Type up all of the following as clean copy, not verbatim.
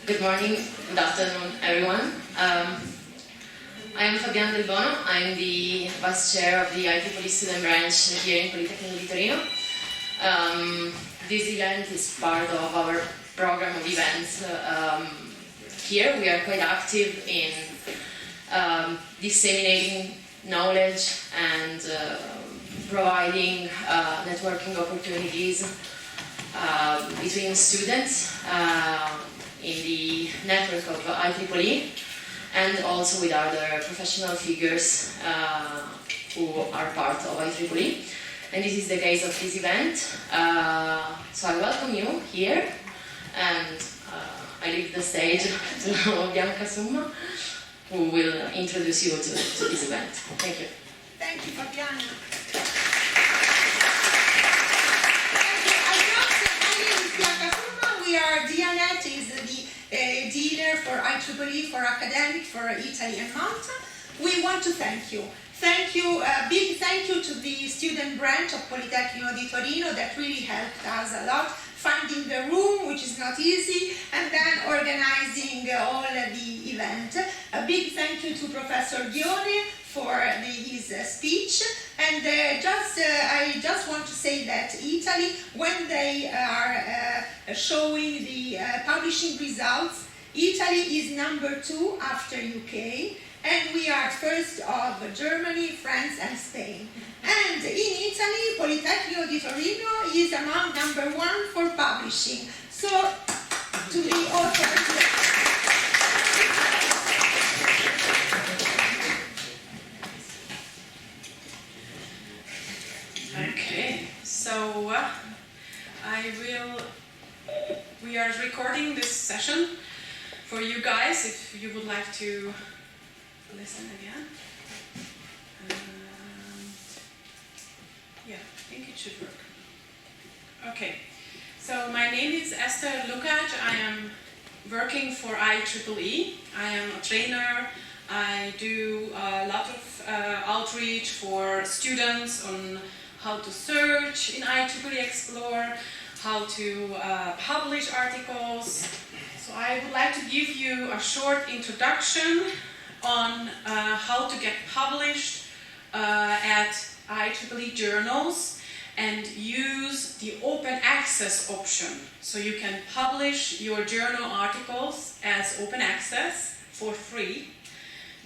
Good morning, good afternoon, everyone. I am Fabiana Del Bono. I'm the Vice Chair of the IEEE Student Branch here in Politecnico di Torino. This event is part of our program of events. Here we are quite active in disseminating knowledge and providing networking opportunities between students in the network of IEEE and also with other professional figures who are part of IEEE. And this is the case of this event. So I welcome you here, and I leave the stage to Bianca Summa, who will introduce you to this event. Thank you. Thank you, Fabiana. We are DNet is the dealer for IEEE, for academic, for Italy and Malta. We want to thank you. Thank you, a big thank you to the student branch of Politecnico di Torino that really helped us a lot, finding the room, which is not easy, and then organizing all the event. A big thank you to Professor Ghione for his speech. And I just want to say that Italy, when they are showing the publishing results, Italy is #2 after UK, and we are first of Germany, France and Spain. And in Italy, Politecnico di Torino is among #1 for publishing. So, to the authors. Okay, so we are recording this session for you guys, if you would like to listen again. Yeah, I think it should work. Okay, so my name is Eszter Lukacs. I am working for IEEE. I am a trainer. I do a lot of outreach for students on how to search in IEEE Xplore, how to publish articles. So I would like to give you a short introduction on how to get published at IEEE journals and use the open access option. So you can publish your journal articles as open access for free,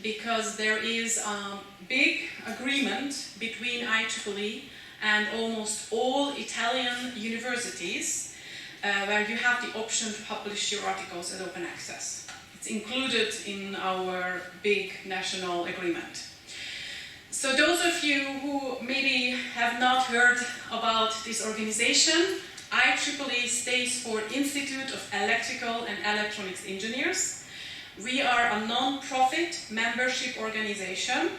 because there is a big agreement between IEEE and almost all Italian universities where you have the option to publish your articles as open access. It's included in our big national agreement. So those of you who maybe have not heard about this organization, IEEE stands for Institute of Electrical and Electronics Engineers. We are a non-profit membership organization,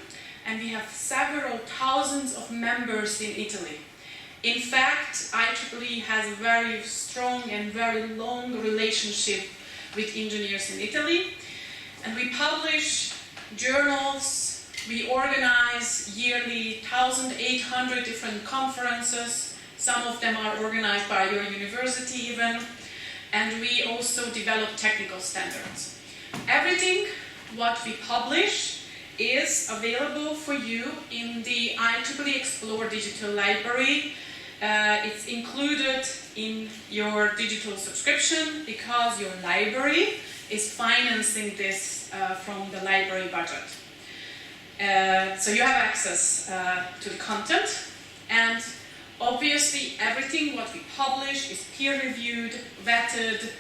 and we have several thousands of members in Italy. In fact, IEEE has a very strong and very long relationship with engineers in Italy, and we publish journals, we organize yearly 1,800 different conferences, some of them are organized by your university even, and we also develop technical standards. Everything what we publish is available for you in the IEEE Xplore Digital Library. It's included in your digital subscription because your library is financing this from the library budget. So you have access to the content, and obviously everything what we publish is peer-reviewed, vetted.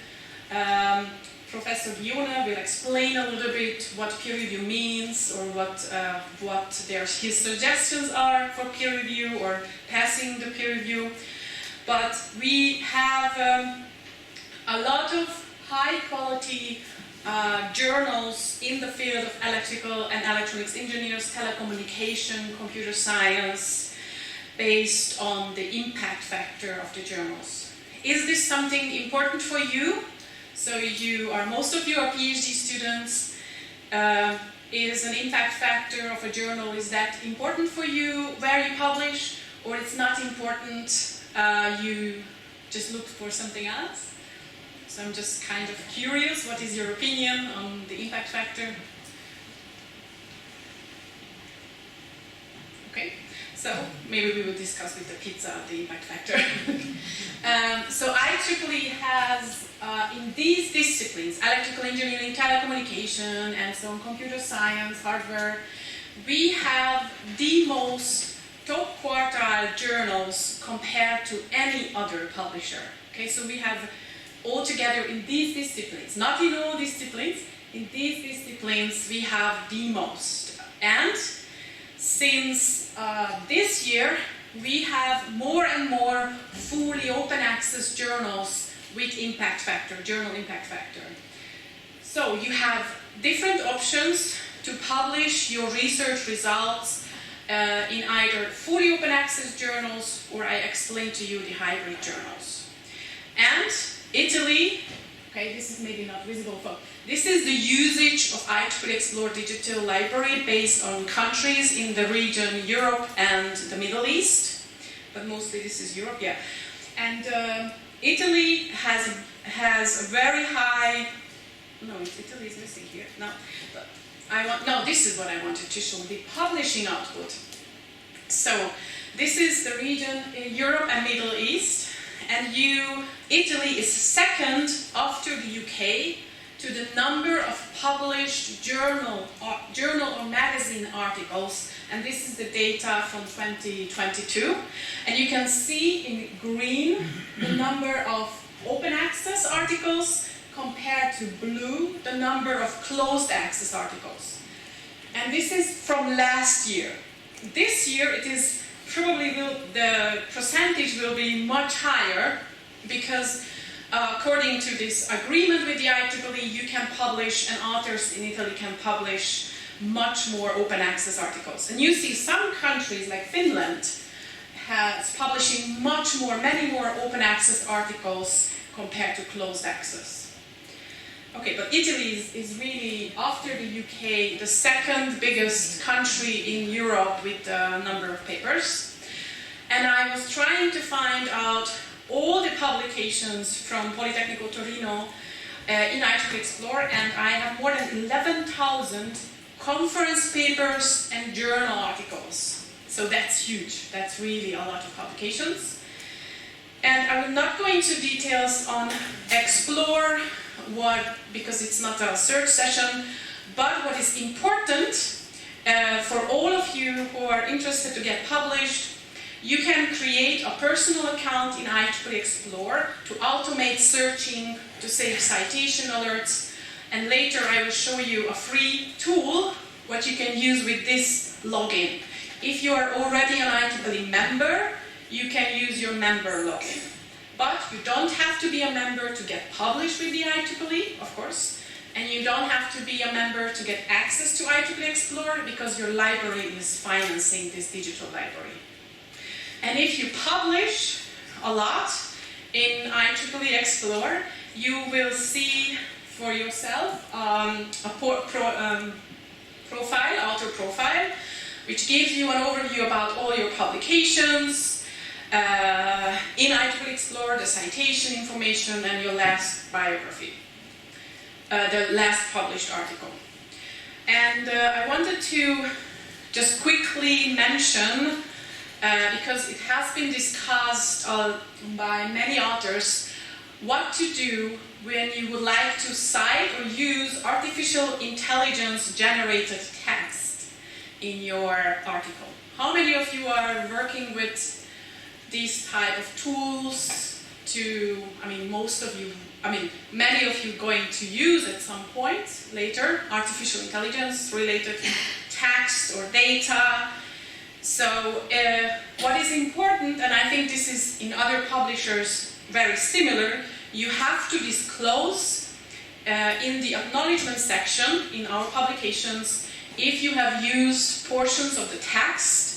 Professor Ghione will explain a little bit what peer review means, or what his suggestions are for peer review or passing the peer review. But we have a lot of high-quality journals in the field of electrical and electronics engineers, telecommunication, computer science, based on the impact factor of the journals. Is this something important for you? So most of you are PhD students. Is an impact factor of a journal, is that important for you where you publish, or it's not important, you just look for something else? So So I'm just kind of curious, what is your opinion on the impact factor? Okay, so maybe we will discuss with the pizza the impact factor. So IEEE has, in these disciplines, electrical engineering, telecommunication, and so on, computer science, hardware, we have the most top quartile journals compared to any other publisher. Okay, so we have altogether in these disciplines, not in all disciplines, in these disciplines we have the most. And since this year, we have more and more fully open access journals with impact factor, journal impact factor. So you have different options to publish your research results in either fully open access journals, or I explained to you the hybrid journals. And Italy, okay, this is maybe not visible, but this is the usage of IEEE Xplore Digital Library based on countries in the region Europe and the Middle East, but mostly this is Europe, yeah. And Italy has a very high, no, Italy is missing here, no. But no, this is what I wanted to show, the publishing output. So this is the region in Europe and Middle East, and Italy is second after the UK to the number of published journal or magazine articles, and this is the data from 2022. And you can see in green the number of open access articles compared to blue the number of closed access articles. And this is from last year. This year it is probably the percentage will be much higher, because according to this agreement with the IEEE, you can publish, and authors in Italy can publish much more open access articles. And you see some countries like Finland has publishing many more open access articles compared to closed access. Okay, but Italy is really, after the UK, the second biggest country in Europe with the number of papers. And I was trying to find out all the publications from Politecnico Torino in IEEE Xplore, and I have more than 11,000 conference papers and journal articles. So that's huge. That's really a lot of publications. And I will not go into details on Xplore, because it's not a search session, but what is important for all of you who are interested to get published, you can create a personal account in IEEE Xplore to automate searching, to save citation alerts, and later I will show you a free tool what you can use with this login. If you are already an IEEE member, you can use your member login. But you don't have to be a member to get published with the IEEE, of course, and you don't have to be a member to get access to IEEE Xplore, because your library is financing this digital library. And if you publish a lot in IEEE Xplore, you will see for yourself a profile, author profile, which gives you an overview about all your publications, in IEEE Xplore, the citation information, and your last biography, the last published article. And I wanted to just quickly mention, because it has been discussed by many authors, what to do when you would like to cite or use artificial intelligence generated text in your article. How many of you are working with these type of tools to, many of you going to use at some point later, artificial intelligence related text or data. So what is important, and I think this is in other publishers very similar, you have to disclose in the acknowledgement section in our publications if you have used portions of the text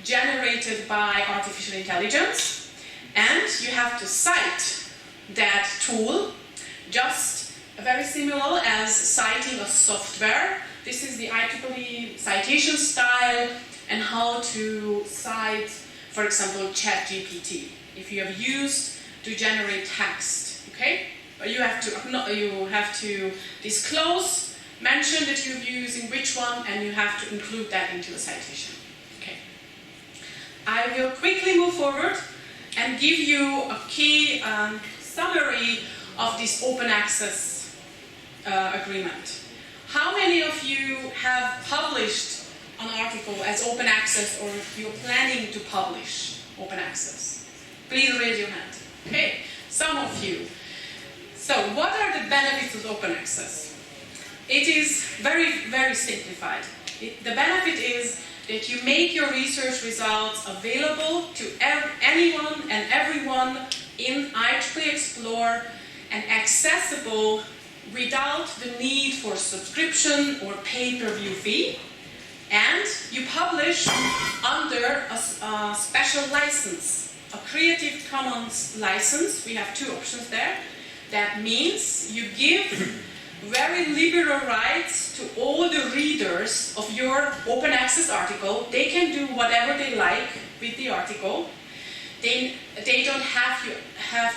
generated by artificial intelligence, and you have to cite that tool, just very similar as citing a software. This is the IEEE citation style, and how to cite, for example, ChatGPT, if you have used to generate text, okay? you have to disclose, mention that you're using which one, and you have to include that into the citation. Okay. I will quickly move forward and give you a key summary of this open access agreement. How many of you have published an article as open access, or you're planning to publish open access? Please raise your hand. Okay, some of you. So what are the benefits of open access? It is very, very simplified. The benefit is that you make your research results available to anyone and everyone in IEEE Xplore and accessible without the need for subscription or pay-per-view fee. And you publish under a special license, a Creative Commons license. We have two options there. That means you give very liberal rights to all the readers of your open access article. They can do whatever they like with the article. They don't have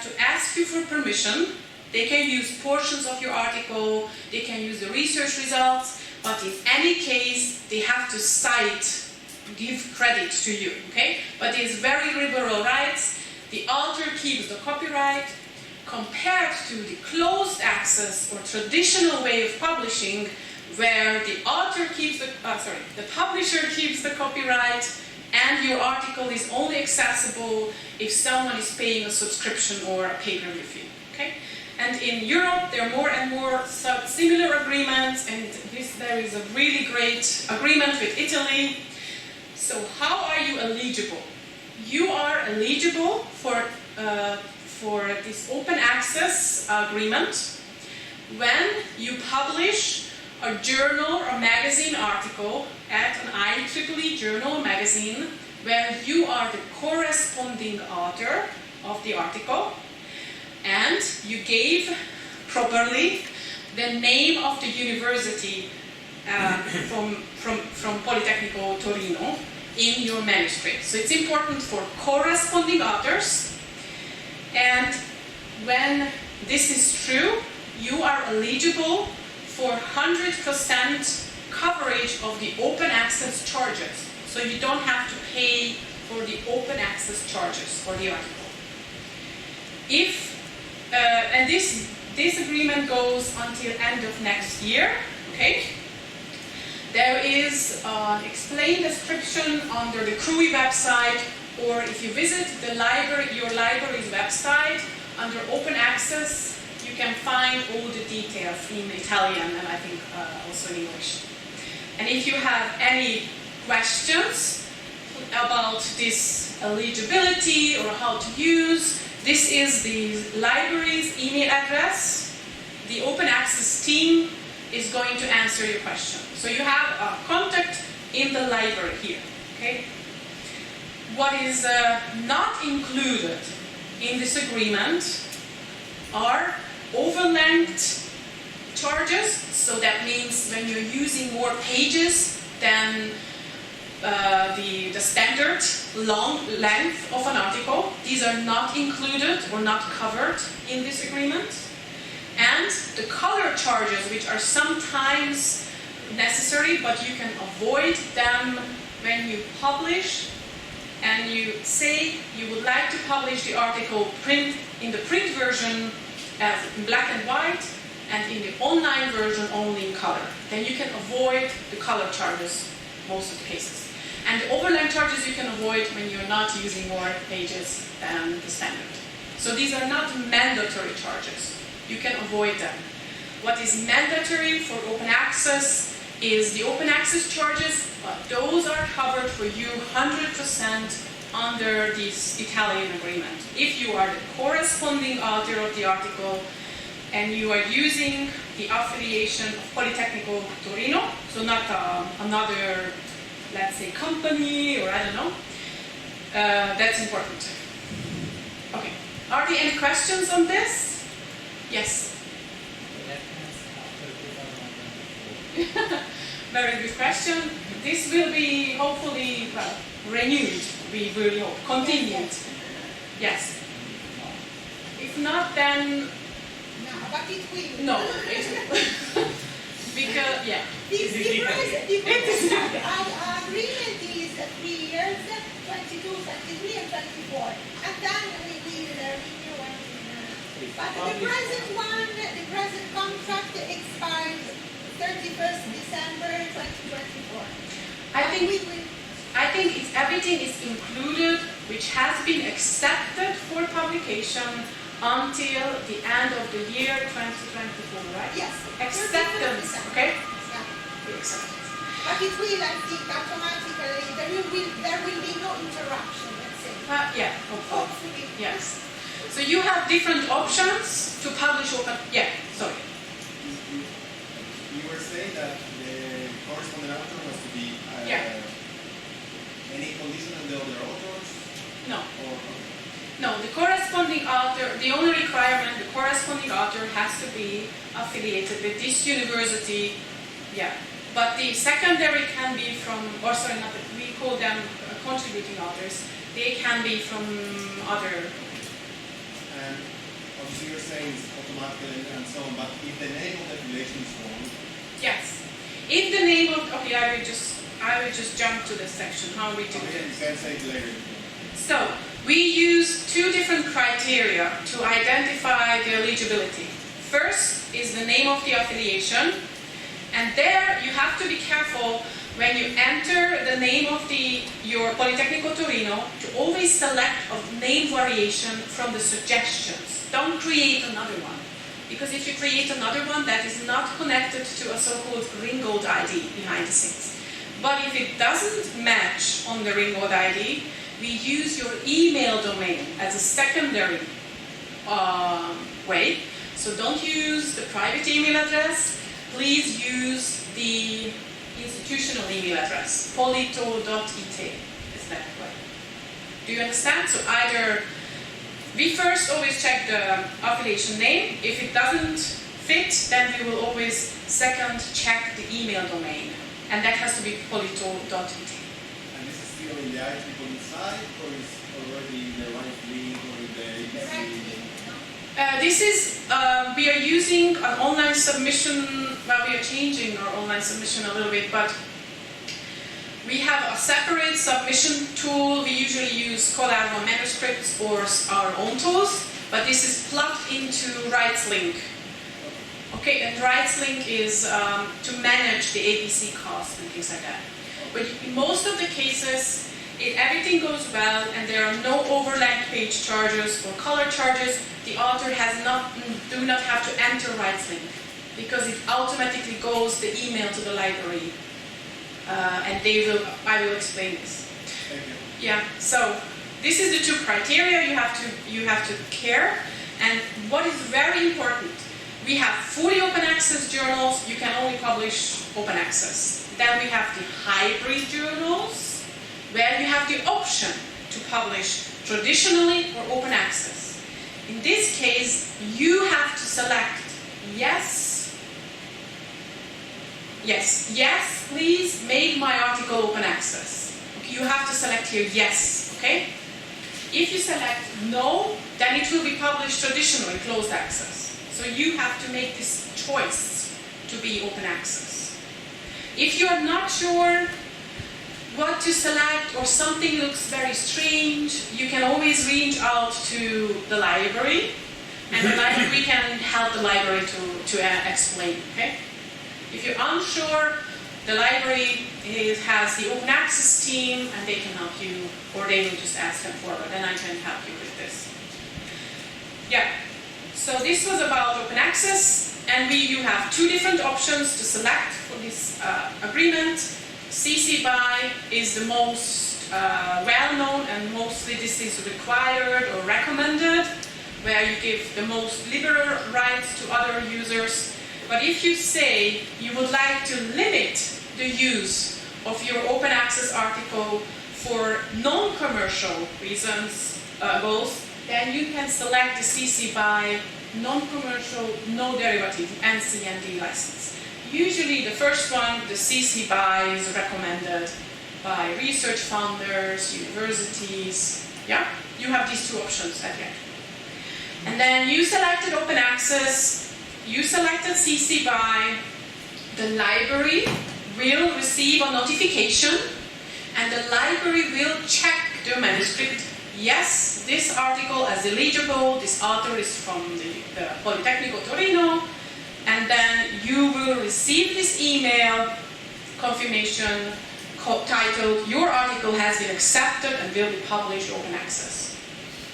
to ask you for permission. They can use portions of your article, they can use the research results, but in any case, they have to cite, give credit to you, okay? But it's very liberal rights. The author keeps the copyright, compared to the closed access or traditional way of publishing, where the author keeps the publisher keeps the copyright, and your article is only accessible if someone is paying a subscription or a pay-per-view fee, okay? And in Europe, there are more and more similar agreements, and there is a really great agreement with Italy. So how are you eligible? You are eligible for this open access agreement when you publish a journal or magazine article at an IEEE journal or magazine where you are the corresponding author of the article, and you gave properly the name of the university from Politecnico Torino in your manuscript. So it's important for corresponding authors, and when this is true, you are eligible for 100% coverage of the open access charges. So you don't have to pay for the open access charges for the article. And this agreement goes until end of next year, okay? There is an explained description under the CRUI website, or if you visit the library, your library's website, under open access, you can find all the details in Italian and I think also in English. And if you have any questions about this eligibility or how to use, this is the library's email address. The open access team is going to answer your question. So you have a contact in the library here, okay? What is not included in this agreement are overlength charges. So that means when you're using more pages than the standard long length of an article, these are not included or not covered in this agreement. And the color charges, which are sometimes necessary, but you can avoid them when you publish, and you say you would like to publish the article in the print version as in black and white, and in the online version only in color. Then you can avoid the color charges most of the cases. And the overlap charges you can avoid when you're not using more pages than the standard. So these are not mandatory charges. You can avoid them. What is mandatory for open access is the open access charges, but those are covered for you 100% under this Italian agreement. If you are the corresponding author of the article and you are using the affiliation of Politecnico Torino, so not another, let's say, company or I don't know, that's important. Okay, are there any questions on this? Yes? Very good question. This will be hopefully renewed, we really hope, continued. Yes. If not, then it will. No, it will. Because, yeah. The agreement is 3 years, 22, 23, and 24. And then we will renew and but the present contract expires 31st December 2024. I think everything is included which has been accepted for publication until the end of the year 2024, right? Yes. Acceptance, okay? Yeah. We accept it. But it will, I think, automatically, there will be no interruption, let's say. Yeah, hopefully. Hopefully. Yes. So you have different options to publish open. Yeah, sorry. You were saying that the corresponding author has to be any condition on the other authors? No. Or, No, the corresponding author, the only requirement, the corresponding author has to be affiliated with this university. Yeah. But the secondary can be from, or sorry, not, we call them contributing authors. They can be from other. and obviously you're saying it's automatically and so on, but if the name of the affiliation is wrong, Yes. If the name of, okay, I will just jump to this section, how we do okay, you it. can say it later. So, we use two different criteria to identify the eligibility. First is the name of the affiliation, and there you have to be careful when you enter the name of your Politecnico Torino to always select a name variation from the suggestions. Don't create another one. Because if you create another one, that is not connected to a so-called Ringgold ID behind the scenes. But if it doesn't match on the Ringgold ID, we use your email domain as a secondary way. So don't use the private email address. Please use the institutional email address, polito.it. Is that way? Do you understand? So either we first always check the affiliation name. If it doesn't fit, then we will always second check the email domain. And that has to be polito.it. And this is still in the IEEE site, or is already in the right link, or in the ABC? This is, we are using an online submission, well, we are changing our online submission a little bit, but we have a separate submission tool. We usually use Collateral Manuscripts or our own tools, but this is plugged into RightsLink. Okay, and RightsLink is to manage the ABC costs and things like that. But in most of the cases, everything goes well and there are no overland page charges or color charges. The author do not have to enter RightsLink because it automatically goes the email to the library. And I will explain this. Thank you. Yeah, so this is the two criteria you have to care. And what is very important, we have fully open access journals, you can only publish open access. Then we have the hybrid journals, where you have the option to publish traditionally or open access. In this case, you have to select yes, please make my article open access. Okay, you have to select here yes, okay? If you select no, then it will be published traditionally closed access. So you have to make this choice to be open access. If you're not sure what to select or something looks very strange, you can always reach out to the library, and the library can help the library to explain, okay? If you're unsure, the library has the open access team and they can help you, or they will just ask them forward and I can help you with this. Yeah, so this was about open access, and you have two different options to select for this agreement. CC BY is the most well-known, and mostly this is required or recommended, where you give the most liberal rights to other users. But if you say you would like to limit the use of your open access article for non-commercial reasons, goals, then you can select the CC BY non-commercial, no derivative NCND license. Usually the first one, the CC BY, is recommended by research funders, universities. Yeah, you have these two options at the end. And then you selected open access. you selected CC BY, the library will receive a notification, and the library will check the manuscript. Yes, this article is eligible, this author is from the Politecnico Torino, and then you will receive this email confirmation titled, your article has been accepted and will be published open access.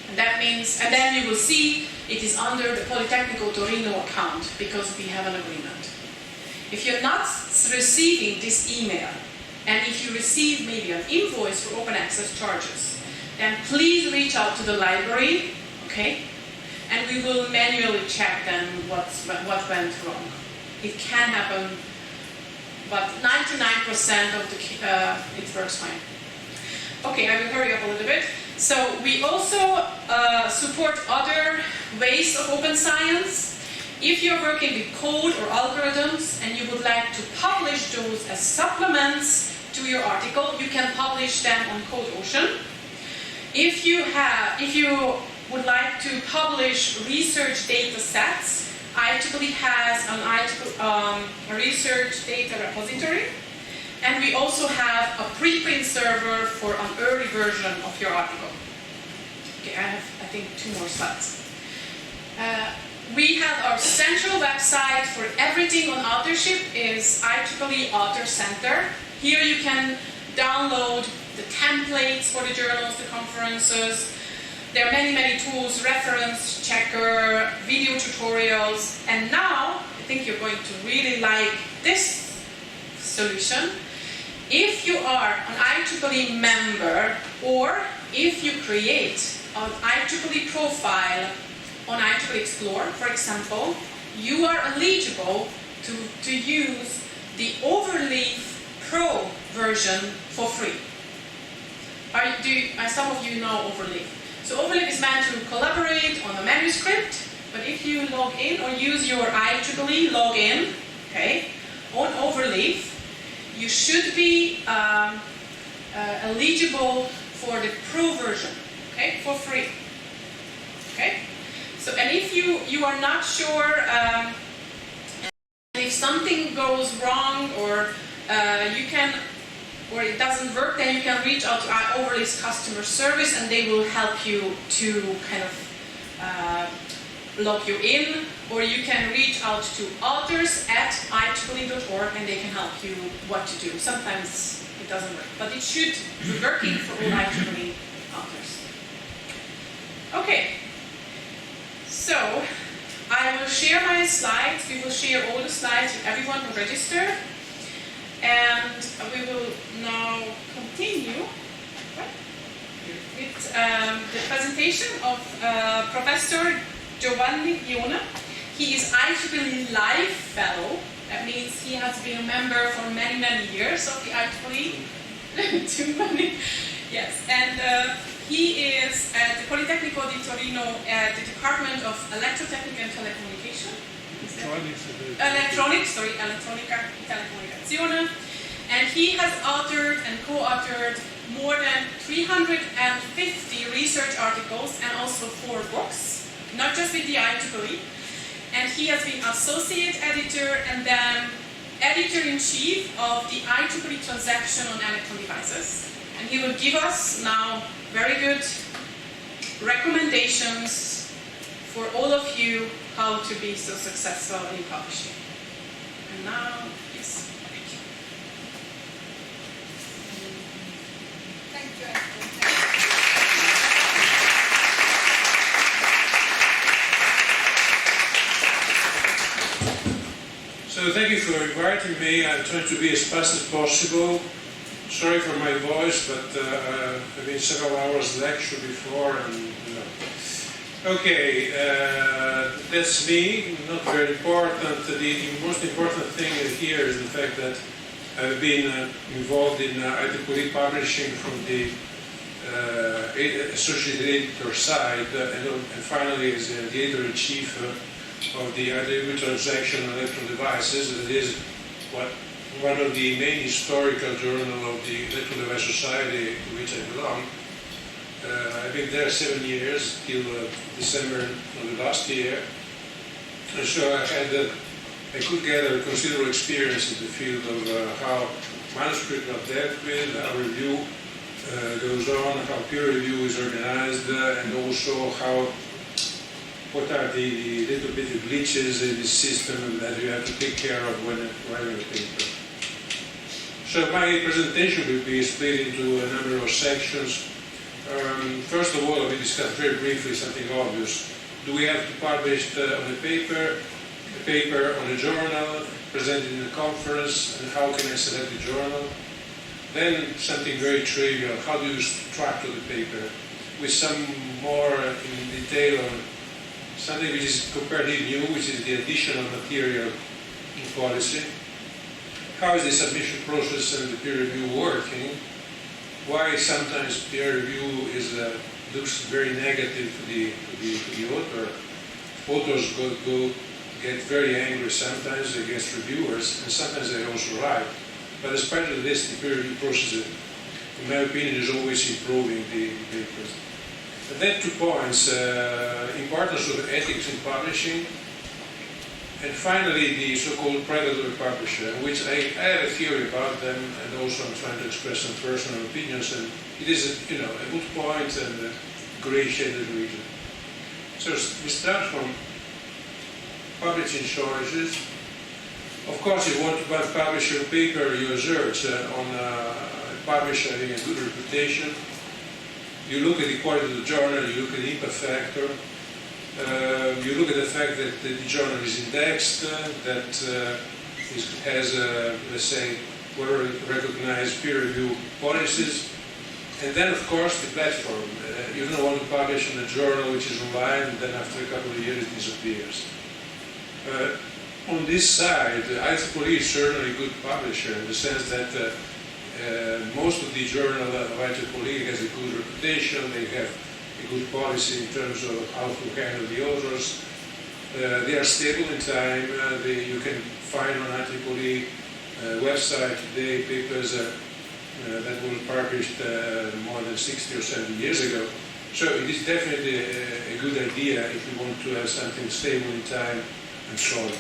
And that means, and then you will see it is under the Politecnico Torino account because we have an agreement. If you're not receiving this email, and if you receive maybe an invoice for open access charges, then please reach out to the library, okay? And we will manually check then what went wrong. It can happen, but 99% of it works fine. Okay, I will hurry up a little bit. So we also support other ways of open science. If you're working with code or algorithms and you would like to publish those as supplements to your article, you can publish them on CodeOcean. If you would like to publish research data sets, IEEE has a research data repository, and we also have a preprint server for an early version of your article. Okay, I think 2 more slides. We have our central website for everything on authorship is IEEE Author Center. Here you can download the templates for the journals, the conferences. There are many tools, reference checker, video tutorials, and now I think you're going to really like this solution. If you are an IEEE member, or if you create an IEEE profile on IEEE Xplore, for example, you are eligible to use the Overleaf Pro version for free. Some of you know Overleaf. So Overleaf is meant to collaborate on a manuscript, but if you log in or use your IEEE login, okay, on Overleaf, you should be eligible for the Pro version, okay, for free. Okay. So, and if you are not sure, if something goes wrong or or it doesn't work, then you can reach out to our Overleaf's customer service, and they will help you to kind of log you in, or you can reach out to authors@IEEE.org, and they can help you what to do. Sometimes it doesn't work, but it should be working for all IEEE authors. Okay. So, I will share my slides. We will share all the slides with everyone who registered. And we will now continue with the presentation of Professor Ghione. He is IEEE Live Fellow. That means he has been a member for many years of the IEEE. Too many. Yes. And he is at the Politecnico di Torino at the Department of Electrotechnica and Telecommunication. Elettronica e Telecomunicazione. And he has authored and co-authored more than 350 research articles and also 4 books, not just with the IEEE. And he has been associate editor and then editor-in-chief of the IEEE transaction on electron devices. And he will give us now very good recommendations for all of you how to be so successful in publishing. And now, yes. Thank you. So thank you for inviting me. I'm trying to be as fast as possible. Sorry for my voice, but I've been several hours lecture before, and okay, that's me. Not very important. The most important thing here is the fact that I've been involved in IEEE publishing from the associate editor side, and finally as the editor-in-chief of the IEEE transaction on electron devices. That is one of the main historical journals of the Electron Device Society to which I belong. I've been there 7 years, till December of the last year. And so I could gather considerable experience in the field of how manuscripts are dealt with, how review goes on, how peer review is organized, and also what are the little bit of glitches in the system that you have to take care of when writing a paper. So my presentation will be split into a number of sections. First of all, I will discuss very briefly something obvious. Do we have to publish on a paper on a journal, presented in a conference, and how can I select the journal? Then something very trivial, how do you structure the paper? With some more in detail on something which is comparatively new, which is the additional material in policy. How is the submission process and the peer review working? Why sometimes peer review looks very negative to the author. Authors get very angry sometimes against reviewers, and sometimes they also write. But despite of this, the peer review process, in my opinion, is always improving the papers. And then 2 points, importance of ethics in publishing, and finally the so-called predatory publisher, which I have a theory about them, and also I'm trying to express some personal opinions, and it is a good point and a gray shaded region. So we start from publishing choices. Of course, if you want to publish your paper, your research on a publisher having a good reputation, you look at the quality of the journal, you look at the impact factor, you look at the fact that the journal is indexed, that it has, let's say, well-recognized peer review policies, and then, of course, the platform. You don't want to publish in a journal which is online, and then after a couple of years it disappears. On this side, IEEE is certainly a good publisher in the sense that most of the journal of IEEE has a good reputation, they have a good policy in terms of how to handle the authors. They are stable in time. You can find on IEEE website today papers that were published more than 60 or 70 years ago. So it is definitely a good idea if you want to have something stable in time and solid.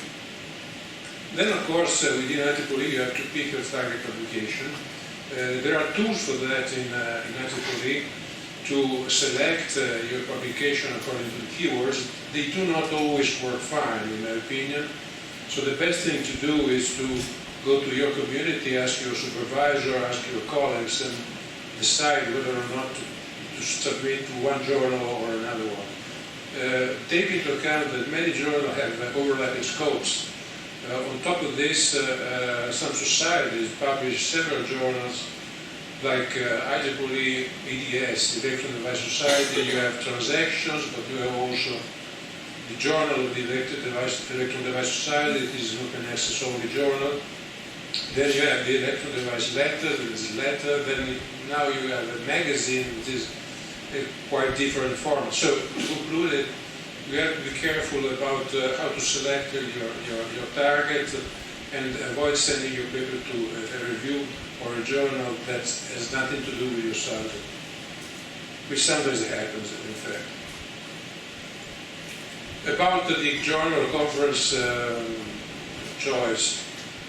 Then, of course, within IEEE you have to pick your target publication. There are tools for that in IEEE to select your publication according to the keywords. They do not always work fine, in my opinion. So the best thing to do is to go to your community, ask your supervisor, ask your colleagues, and decide whether or not to submit to one journal or another one. Take into account that many journals have overlapping scopes. On top of this, some societies publish several journals, like IEEE EDS, the Electron Device Society. You have transactions, but you have also the Journal of the Electron Device Society. It is an open access only journal. Then you have the Electron Device Letter, that is letter. Then now you have a magazine, which is a quite different form. So to conclude it, you have to be careful about how to select your target and avoid sending your paper to a review or a journal that has nothing to do with your subject, which sometimes happens, in fact. About the journal or conference choice,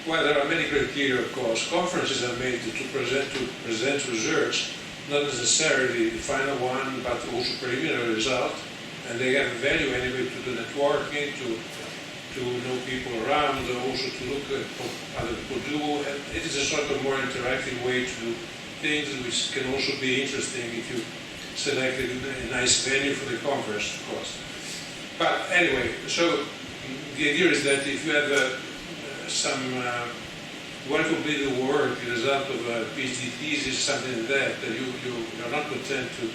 well, there are many criteria, of course. Conferences are made to present research, not necessarily the final one, but also preliminary result. And they have value anyway to the networking, to know people around, also to look at what other people do. And it is a sort of more interactive way to do things, which can also be interesting if you select a nice venue for the conference, of course. But anyway, so the idea is that if you have one completed work, the result of a PhD thesis, something like that, that you are not content to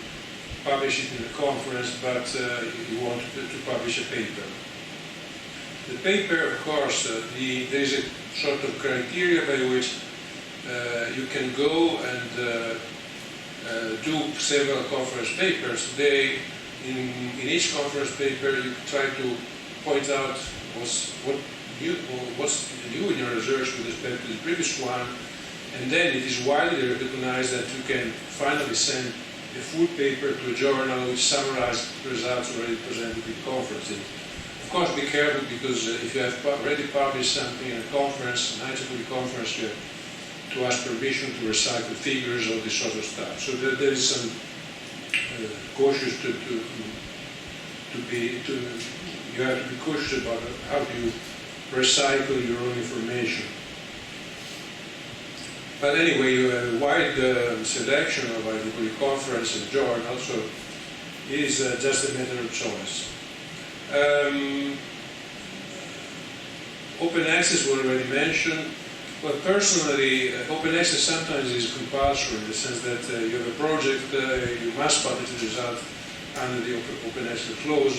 publish it in a conference, but you want to publish a paper. The paper, of course, there is a sort of criteria by which you can go and do several conference papers. Today, in each conference paper, you try to point out what's new in your research with respect to the previous one, and then it is widely recognized that you can finally send a full paper to a journal which summarizes the results already presented in conferences. Of course, be careful, because if you have already published something in a conference, an IEEE conference, you have to ask permission to recycle figures or this sort of stuff. So there is some cautious you have to be cautious about how you recycle your own information. But anyway, you have a wide selection of IEEE conference and journals, so it is just a matter of choice. Open access was already mentioned. Well, personally, open access sometimes is compulsory in the sense that you have a project, you must publish the result under the open access clause.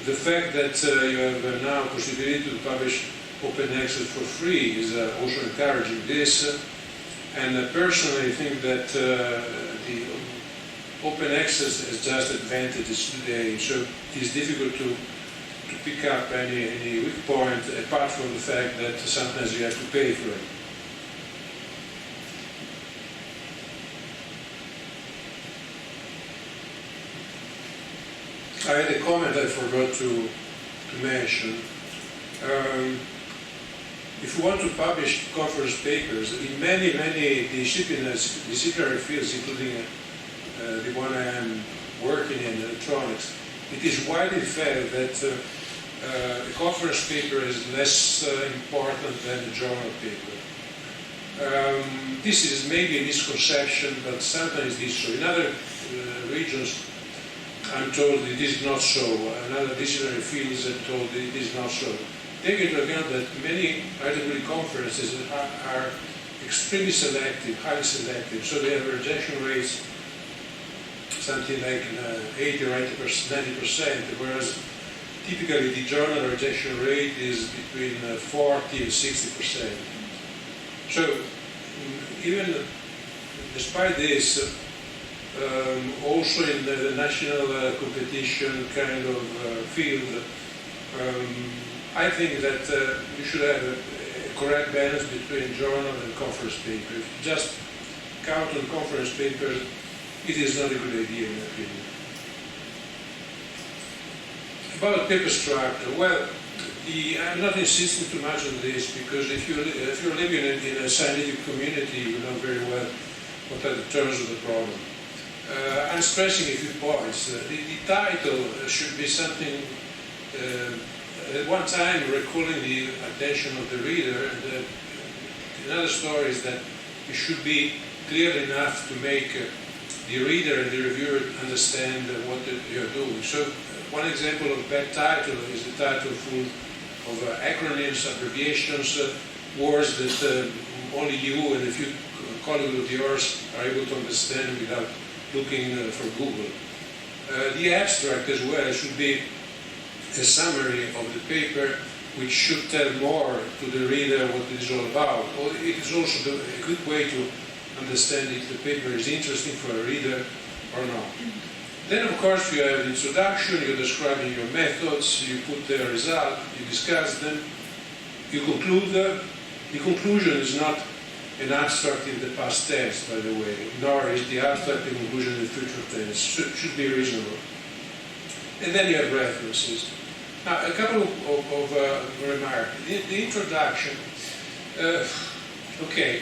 The fact that you have now possibility to publish open access for free is also encouraging this. And personally, I think that the open access has just advantages today, so it's difficult to pick up any weak point apart from the fact that sometimes you have to pay for it. I had a comment I forgot to mention. If you want to publish conference papers in many disciplinary fields, including the one I am working in, electronics, it is widely felt that a conference paper is less important than a journal paper. This is maybe a misconception, but sometimes it is so. In other regions, I'm told it is not so. In other disciplinary fields, I'm told it is not so. Take into account that many IEEE conferences are extremely selective, highly selective, so they have rejection rates something like 80 or 90%, whereas typically the journal rejection rate is between 40 and 60%. So even despite this, also in the national competition kind of field, I think that you should have a correct balance between journal and conference paper. If you just count on conference papers, it is not a good idea in my opinion. About paper structure, well, I'm not insisting too much on this, because if you're living in a scientific community, you know very well what are the terms of the problem. I'm stressing a few points. The title should be something at one time recalling the attention of the reader, and another story is that it should be clear enough to make the reader and the reviewer understand what you're doing. So one example of bad title is a title full of acronyms, abbreviations, words that only you and a few colleagues of yours are able to understand without looking for Google. The abstract as well should be a summary of the paper, which should tell more to the reader what it is all about. It is also a good way to understand if the paper is interesting for a reader or not. Then, of course, you have the introduction, you're describing your methods, you put the result, you discuss them, you conclude them. The conclusion is not an abstract in the past tense, by the way, nor is the abstract the conclusion in the future tense. So it should be reasonable. And then you have references. Now, a couple of remarks. The introduction, okay.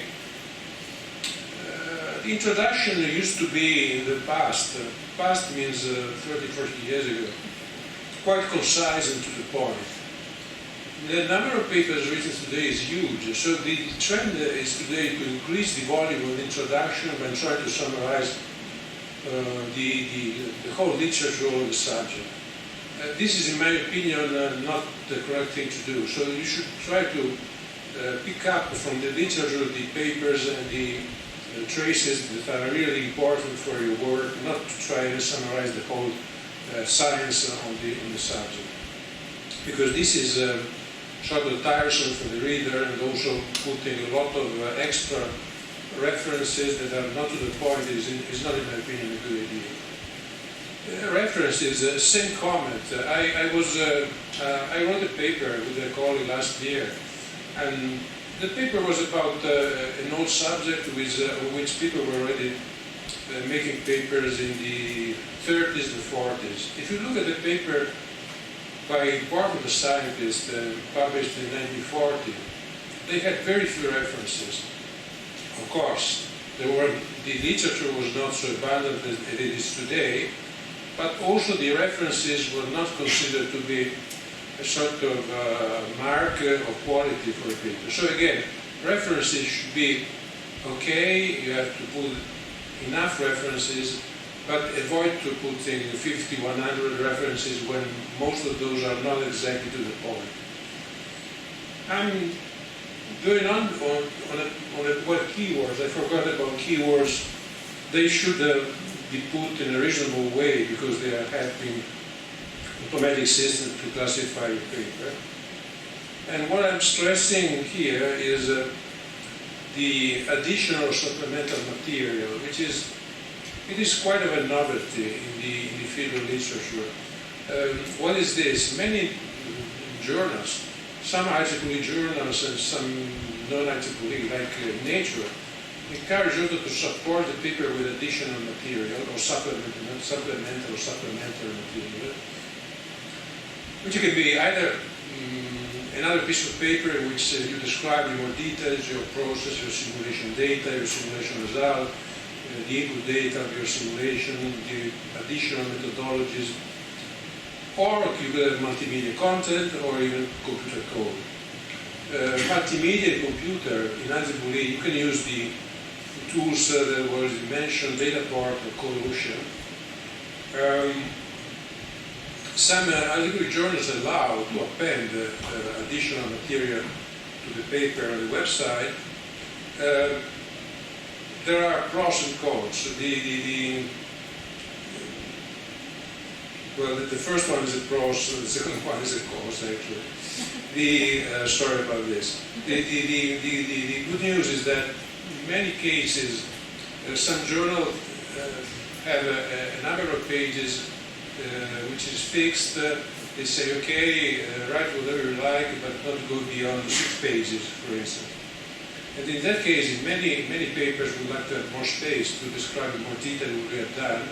The introduction used to be in the past, past means 30, 40 years ago, quite concise and to the point. The number of papers written today is huge, so the trend is today to increase the volume of the introduction and try to summarize the whole literature on the subject. This is, in my opinion, not the correct thing to do. So you should try to pick up from the literature the papers and the traces that are really important for your work, not to try and summarize the whole science on the subject. Because this is sort of tiresome for the reader, and also putting a lot of extra references that are not to the point is not, in my opinion, a good idea. References, same comment. I wrote a paper with a colleague last year, and the paper was about an old subject with which people were already making papers in the 30s and 40s. If you look at the paper by important scientists published in 1940. They had very few references. Of course, the literature was not so abundant as it is today, but also the references were not considered to be a sort of mark of quality for a paper. So again, references should be okay, you have to put enough references, but avoid to putting 50, 100 references when most of those are not exactly to the point. I'm going on what keywords. I forgot about keywords. They should be put in a reasonable way because they are helping automatic system to classify your paper. And what I'm stressing here is the additional supplemental material, which is quite of a novelty in the field of literature. What is this? Many journals, some IEEE journals and some non-IEEE, like Nature, encourage you to support the paper with additional material or supplemental material, which can be either another piece of paper in which you describe in more details your process, your simulation data, your simulation result, the input data of your simulation, the additional methodologies, or you could have multimedia content or even computer code. Multimedia computer in IEEE, you can use the tools that were mentioned, Dataport or Colution. Some IEEE journals allow to append additional material to the paper on the website. There are pros and cons. The first one is a pros, the second one is a cons, actually. Sorry about this. The good news is that in many cases, some journals have a number of pages which is fixed. They say, okay, write whatever you like, but not go beyond 6 pages, for instance. And in that case, in many papers would like to have more space to describe in more detail what we have done.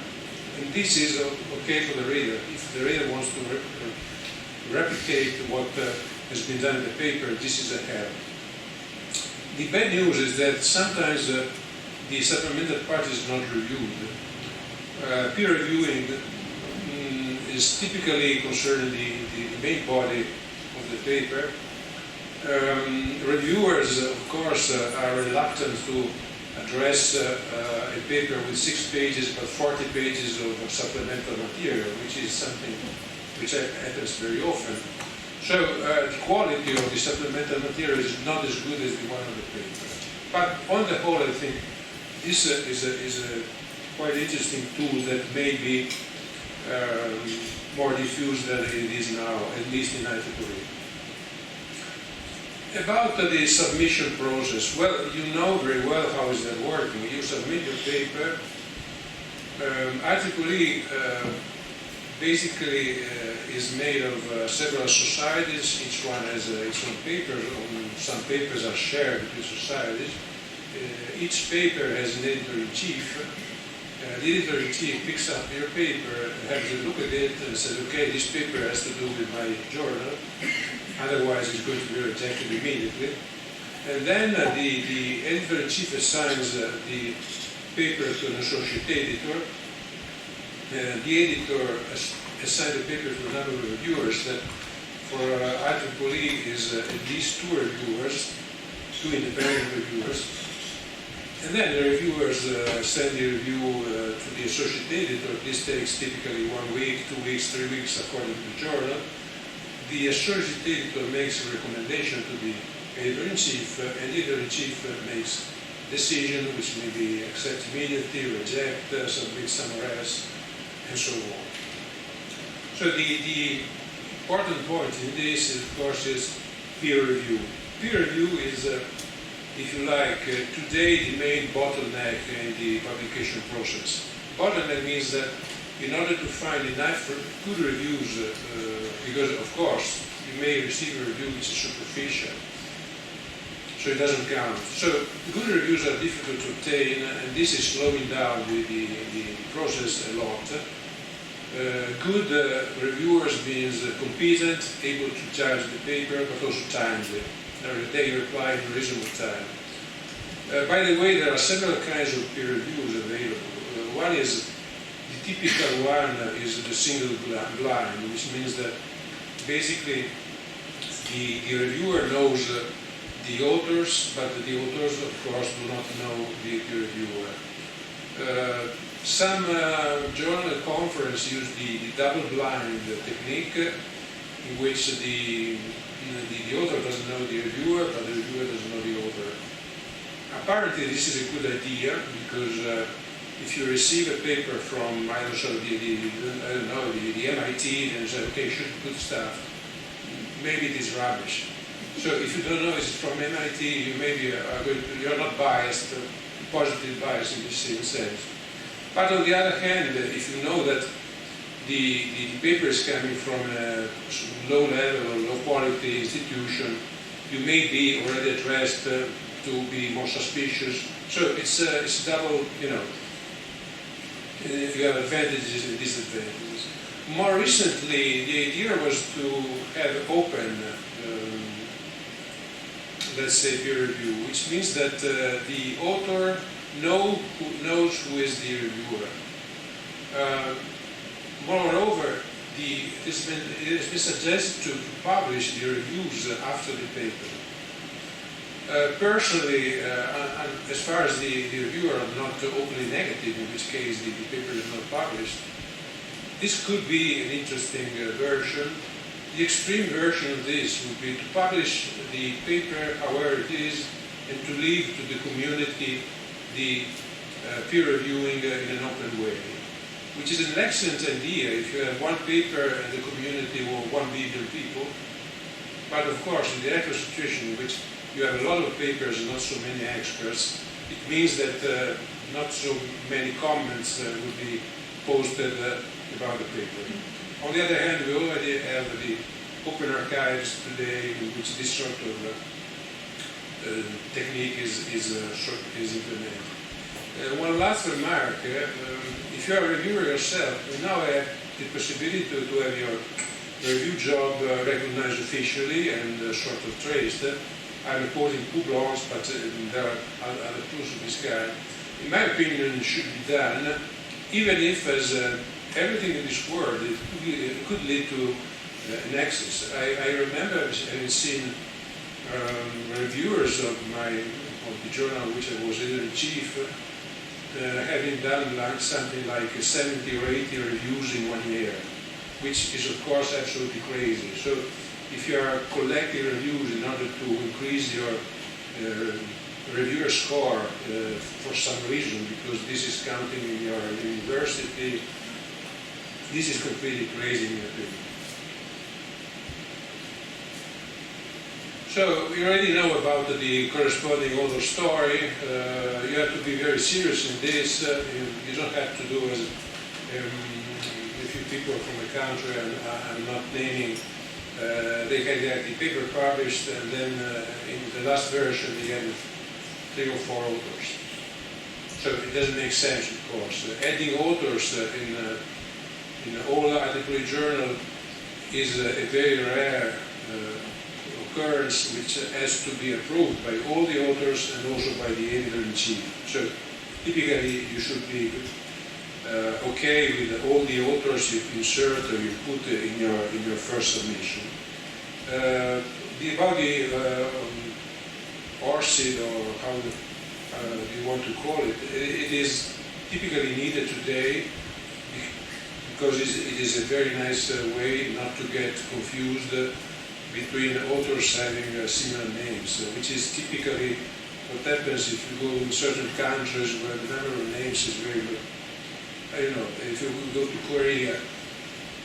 And this is okay for the reader. If the reader wants to replicate what has been done in the paper, this is a help. The bad news is that sometimes the supplemental part is not reviewed. Peer reviewing is typically concerning the main body of the paper. Reviewers, of course, are reluctant to address a paper with 6 pages but 40 pages of supplemental material, which is something which happens very often. So the quality of the supplemental material is not as good as the one of the paper. But on the whole, I think this is a quite interesting tool that may be more diffused than it is now, at least in IEEE. About the submission process, well, you know very well how is that working. You submit your paper. IEEE basically is made of several societies. Each one has its own paper. Some papers are shared between societies. Each paper has an editor-in-chief. The editor-in-chief picks up your paper, has a look at it, and says, okay, this paper has to do with my journal. Otherwise, it's going to be rejected immediately. And then the editor-in-chief assigns the paper to an associate editor. The editor assigns the paper to a number of reviewers that for IEEE is at least 2 reviewers, 2 independent reviewers. And then the reviewers send the review to the associate editor. This takes typically 1 week, 2 weeks, 3 weeks according to the journal. The associate editor makes a recommendation to the editor-in-chief, and the editor-in-chief makes a decision which may be accept immediately, reject, submit somewhere else, and so on. So the important point in this, of course, is peer review. Peer review is, if you like, today the main bottleneck in the publication process. Bottleneck means that in order to find enough good reviews, because of course you may receive a review which is superficial, so it doesn't count. So good reviews are difficult to obtain, and this is slowing down the process a lot. Good reviewers means competent, able to judge the paper, but also timely. They reply in reasonable time. By the way, there are several kinds of peer reviews available. One is, the typical one is the single blind, which means that basically the reviewer knows the authors, but the authors, of course, do not know the peer reviewer. Some journal conferences use the double-blind technique, in which the author doesn't know the reviewer, but the reviewer doesn't know the author. Apparently, this is a good idea, because if you receive a paper from, I don't know, the MIT, and say, okay, should good stuff, maybe it is rubbish. So if you don't know it's from MIT, you maybe you're not biased, positively biased in this sense. But on the other hand, if you know that the paper is coming from a low level or low quality institution, you may be already addressed to be more suspicious. So it's double, you have advantages and disadvantages. More recently, the idea was to have open, let's say, peer review, which means that the author knows who is the reviewer. Moreover, it has been suggested to publish the reviews after the paper. Personally, as far as the reviewer are not openly negative, in which case the paper is not published, this could be an interesting version. The extreme version of this would be to publish the paper however it is, and to leave to the community the peer reviewing in an open way, which is an excellent idea if you have one paper and the community or 1 billion people. But of course, in the actual situation in which you have a lot of papers and not so many experts, it means that not so many comments will be posted about the paper. On the other hand, we already have the open archives today, in which this sort of technique is implemented. One last remark, if you are a reviewer yourself, you now have the possibility to have your review job recognized officially and sort of traced. I'm reporting Publons, but there are other tools of this kind. In my opinion, it should be done, even if, as everything in this world, it could lead to an excess. I remember having seen reviewers of the journal which I was editor-in-chief, having done something like 70 or 80 reviews in 1 year, which is of course absolutely crazy. So if you are collecting reviews in order to increase your reviewer score for some reason, because this is counting in your university, this is completely crazy in my opinion. So we already know about the corresponding author story. You have to be very serious in this. You don't have to do as a few people from a country, I'm not naming, they had the paper published, and then in the last version they had 3 or 4 authors. So it doesn't make sense, of course. Adding authors in all IEEE journal is a very rare occurrence, which has to be approved by all the authors and also by the editor-in-chief. So typically you should be okay with all the authors you insert or you put in your first submission. About the ORCID, or how you want to call it, it is typically needed today because it is a very nice way not to get confused between authors having similar names, which is typically what happens if you go in certain countries where the number of names is very low. I don't know, if you go to Korea,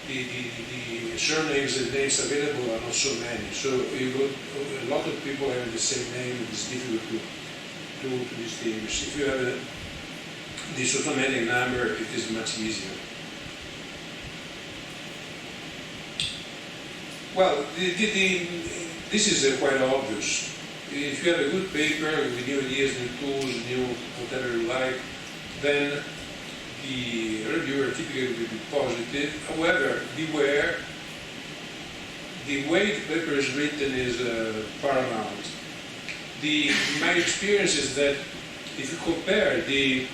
the surnames and names available are not so many. So you got a lot of people having the same name, it is difficult to distinguish. If you have this automatic number, it is much easier. Well, this is quite obvious. If you have a good paper with new ideas, new tools, new whatever you like, then the reviewer typically will be positive. However, beware, the way the paper is written is paramount. My experience is that if you compare the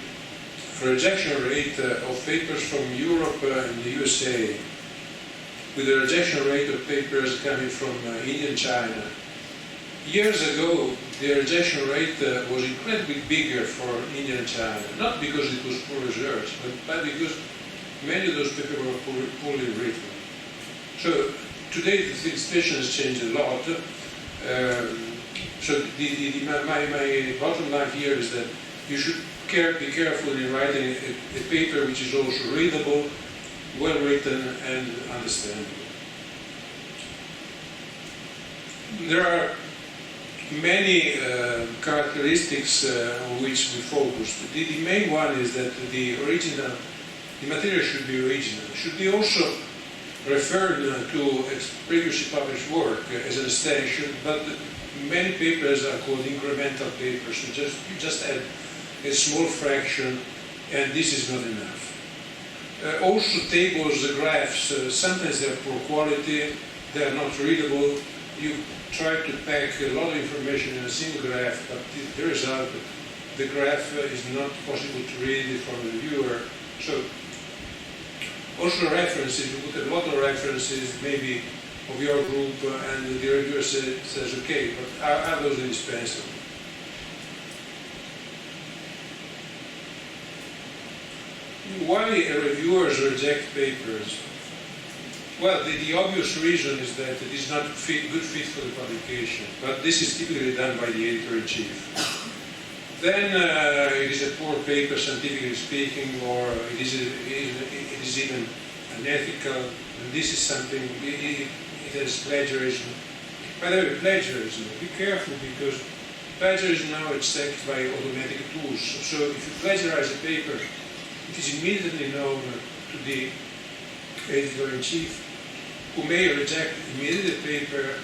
rejection rate of papers from Europe and the USA with the rejection rate of papers coming from India and China, years ago the rejection rate was incredibly bigger for India and China, not because it was poor research, but because many of those papers were poorly written. So today the situation has changed a lot. So my bottom line here is that you should be careful in writing a paper which is also readable, well written and understandable. There are many characteristics on which we focused. The main one is that the material should be original. It should be also referred to previously published work as an extension, but many papers are called incremental papers. So you just add a small fraction, and this is not enough. Also tables, graphs, sometimes they're poor quality, they're not readable. You try to pack a lot of information in a single graph, but the result, the graph is not possible to read from the viewer. So also references, you put a lot of references, maybe of your group, and the reviewer says okay, but are those indispensable? Why reviewers reject papers? Well, the obvious reason is that it is not a good fit for the publication, but this is typically done by the editor-in-chief. Then it is a poor paper, scientifically speaking, or it is even unethical, and this is something, it has plagiarism. By the way, plagiarism, be careful, because plagiarism now is checked by automatic tools. So if you plagiarize a paper, it is immediately known to the editor-in-chief, who may reject immediately the paper,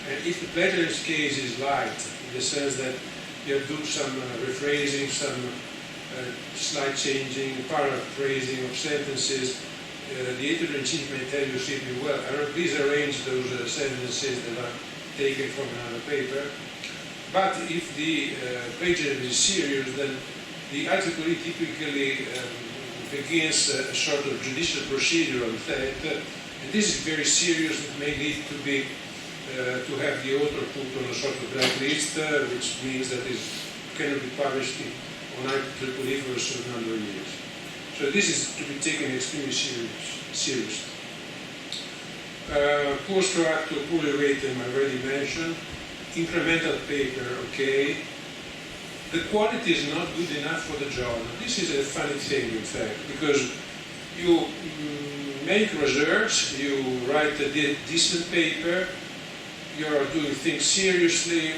and if the plagiarism case is light, in the sense that you do some rephrasing, some slight changing, paraphrasing of sentences, the editor-in-chief may tell you simply, well, please arrange those sentences that are taken from another paper. But if the plagiarism is serious, then the IEEE typically begins a sort of judicial procedure on that, and this is very serious. It may lead to have the author put on a sort of blacklist, which means that it cannot be published on IEEE for a certain number of years. So this is to be taken extremely seriously. Poor structure, poorly written, I already mentioned. Incremental paper, okay. The quality is not good enough for the journal. This is a funny thing, in fact, because you make research, you write a decent paper, you are doing things seriously,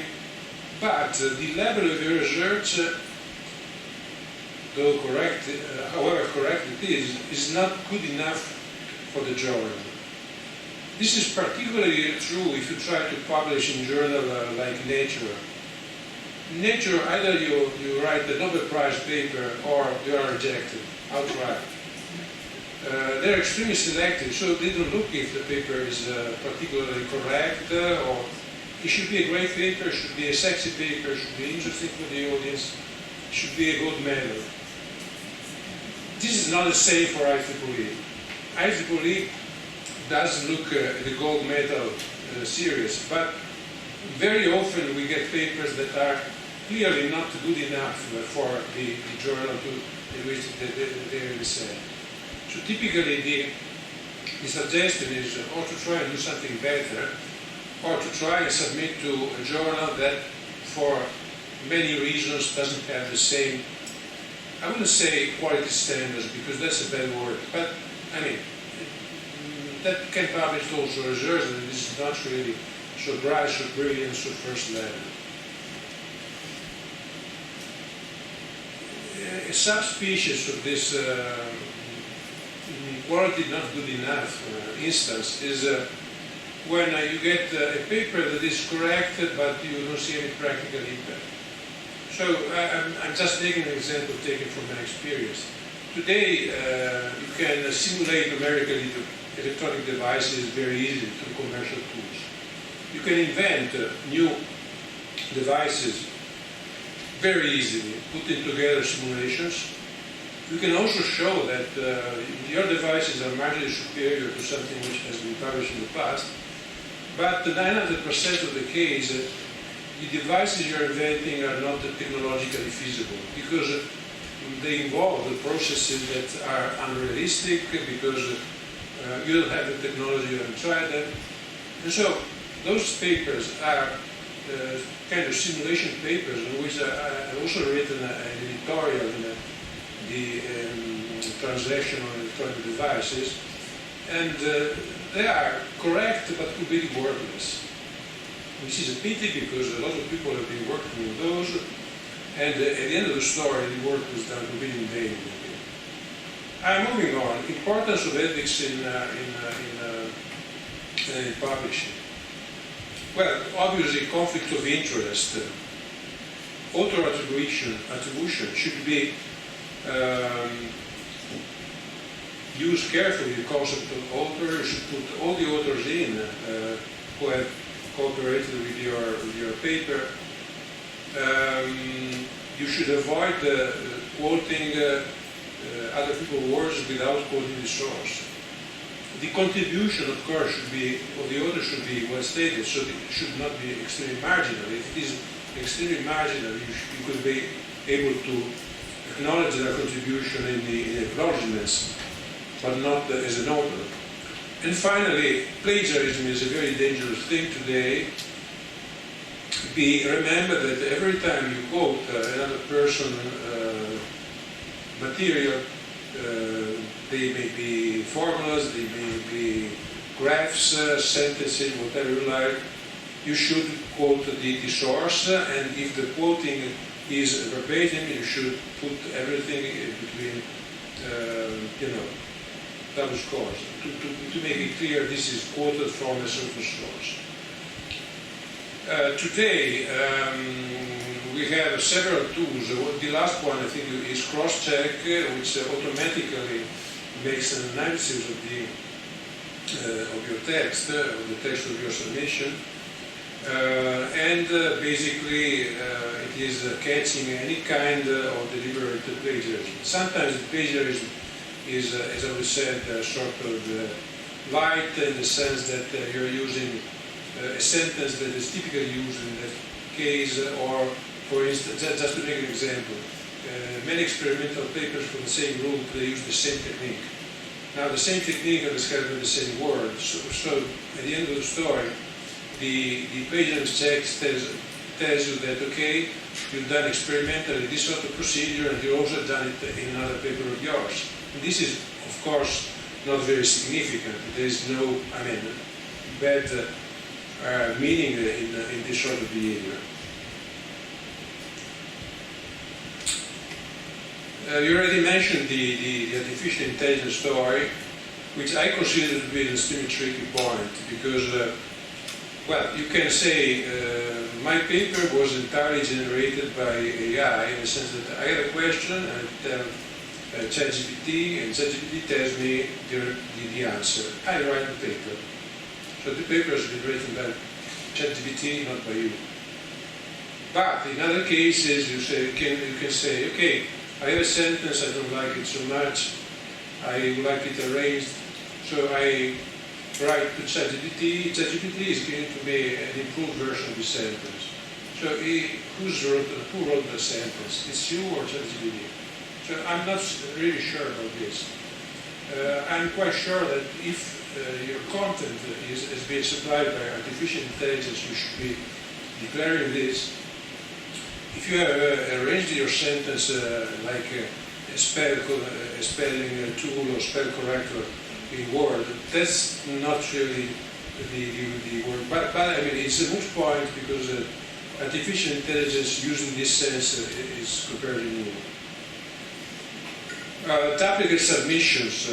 but the level of your research, though correct, however correct it is not good enough for the journal. This is particularly true if you try to publish in a journal like Nature. Nature, either you write a Nobel Prize paper or you are rejected outright. They're extremely selective, so they don't look if the paper is particularly correct, or it should be a great paper, it should be a sexy paper, it should be interesting for the audience, it should be a gold medal. This is not the same for IEEE. IEEE does look at the gold medal series, but very often we get papers that are clearly not good enough for the journal in which they are sent. So typically the suggestion is or to try and do something better, or to try and submit to a journal that for many reasons doesn't have the same, I wouldn't say quality standards, because that's a bad word, but I mean, that can publish also research, and this is not really so bright, so brilliant, so first level. A subspecies of this quality not good enough instance is when you get a paper that is correct, but you don't see any practical impact. So I'm just taking an example taken from my experience. Today, you can simulate numerically electronic devices very easily through commercial tools. You can invent new devices very easily, putting together simulations. You can also show that your devices are marginally superior to something which has been published in the past, but 900% of the case, the devices you're inventing are not technologically feasible because they involve the processes that are unrealistic because you don't have the technology, you haven't tried them. And so those papers are kind of simulation papers in which I've also written an editorial in the translation on electronic devices, and they are correct but completely worthless. Which is a pity because a lot of people have been working on those, and at the end of the story, the work was done completely in vain. I'm moving on. Importance of ethics in publishing. Well, obviously, conflict of interest, author attribution should be used carefully. The concept of author, you should put all the authors in who have cooperated with your paper. You should avoid quoting other people's words without quoting the source. The contribution, of course, of the author should be well stated, so it should not be extremely marginal. If it is extremely marginal, you could be able to acknowledge their contribution in the acknowledgements, but not as an author. And finally, plagiarism is a very dangerous thing today. Remember that every time you quote another person's material, they may be formulas, they may be graphs, sentences, whatever you like, you should quote the source, and if the quoting is verbatim, you should put everything between, double scores, to make it clear this is quoted from a certain source. Today, we have several tools. The last one, I think, is cross-check, which automatically makes an analysis of your text, of the text of your submission. And basically, it is catching any kind of deliberate plagiarism. Sometimes plagiarism is, as I always said, sort of light in the sense that you're using a sentence that is typically used in that case, or, for instance, just to make an example, many experimental papers for the same group, they use the same technique. Now, the same technique are described in the same word, so at the end of the story, the plagiarism check tells you that, okay, you've done experimentally this sort of procedure, and you've also done it in another paper of yours. And this is, of course, not very significant. There is no, bad meaning in this sort of behavior. You already mentioned the artificial intelligence story, which I consider to be an extremely tricky point, because, well, you can say my paper was entirely generated by AI, in the sense that I have a question and I tell ChatGPT, and ChatGPT tells me the answer. I write the paper. So the paper has been written by ChatGPT, not by you. But in other cases, you can say, okay, I have a sentence, I don't like it so much, I would like it arranged, so I write to ChatGPT. ChatGPT is giving to me an improved version of the sentence. So who wrote the sentence? It's you or ChatGPT? So I'm not really sure about this. I'm quite sure that if your content is being supplied by artificial intelligence, you should be declaring this. If you have arranged your sentence like a spelling tool or spell corrector in Word, that's not really the word. But it's a moot point because artificial intelligence using this sense is comparatively new. Duplicate submissions.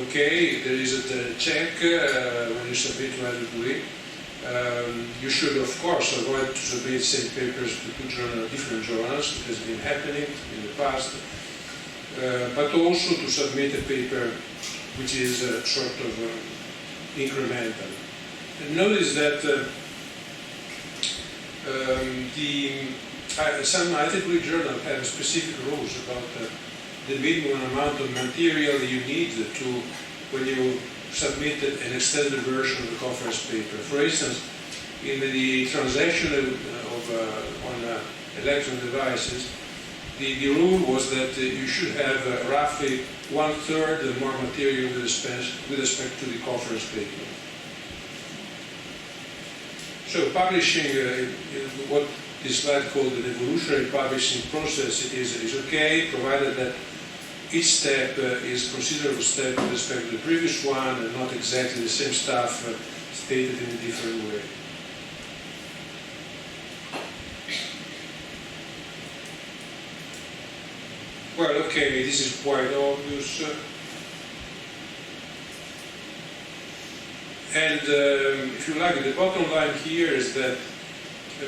Okay, there is a check when you submit to IEEE. You should, of course, avoid to submit same papers to two different journals. It has been happening in the past. but also to submit a paper which is sort of incremental. And notice that some IEEE journals have specific rules about the minimum amount of material you need to, when you submit an extended version of the conference paper. For instance, in the transaction on electronic devices, the rule was that you should have roughly 1/3 more material with respect to the conference paper. So publishing, what this slide called an evolutionary publishing process, is okay, provided that each step is a considerable step with respect to the previous one and not exactly the same stuff stated in a different way. Well, okay, this is quite obvious. And if you like, the bottom line here is that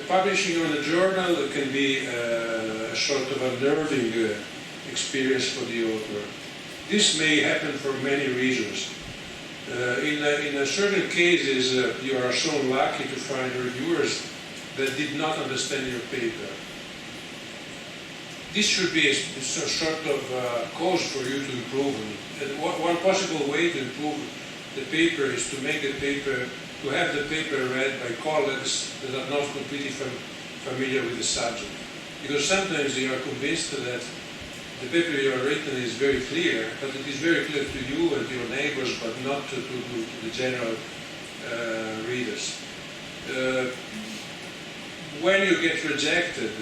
publishing on a journal can be a sort of unnerving experience for the author. This may happen for many reasons. In certain cases, you are so lucky to find reviewers that did not understand your paper. This should be a sort of cause for you to improve. And one possible way to improve the paper is to make the paper, to have the paper read by colleagues that are not completely familiar with the subject. Because sometimes you are convinced that the paper you have written is very clear, but it is very clear to you and to your neighbors, but not to the general readers. When you get rejected,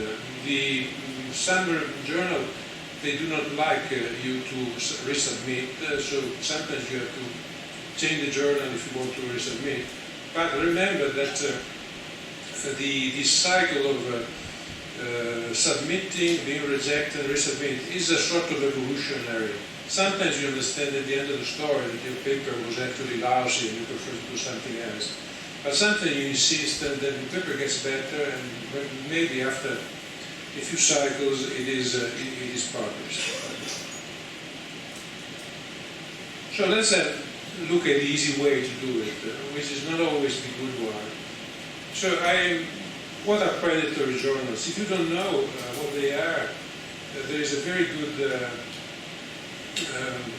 some journal, they do not like you to resubmit, so sometimes you have to change the journal if you want to resubmit. But remember that this cycle of submitting, being rejected, resubmit is a sort of evolutionary. Sometimes you understand at the end of the story that your paper was actually lousy and you prefer to do something else. But sometimes you insist and then the paper gets better and maybe after a few cycles it is published. So let's look at the easy way to do it, which is not always the good one. So what are predatory journals? If you don't know what they are, there is a very good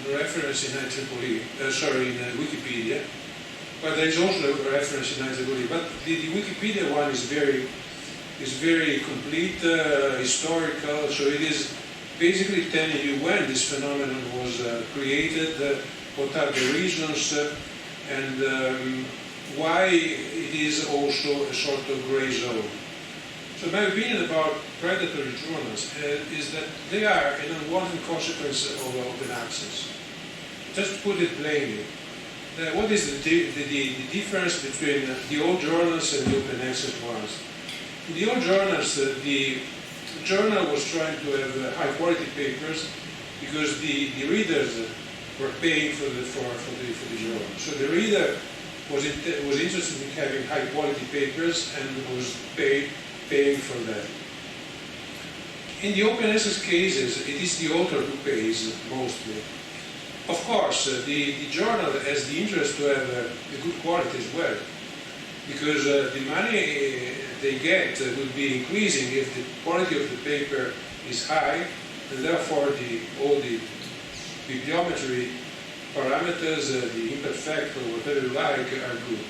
reference in in Wikipedia, but there is also a reference in IEEE. But the Wikipedia one is very complete, historical, so it is basically telling you when this phenomenon was created, what are the reasons, and why it is also a sort of gray zone. So my opinion about predatory journals is that they are an unwanted consequence of open access. Just to put it plainly, what is the difference between the old journals and the open access ones? In the old journals, the journal was trying to have high quality papers because the readers were paying for the journal. So the reader was interested in having high quality papers and was paying for that. In the open access cases, it is the author who pays mostly. Of course, the journal has the interest to have a good quality as well, because the money they get will be increasing if the quality of the paper is high, and therefore all the bibliometry parameters, the impact factor, whatever you like, are good.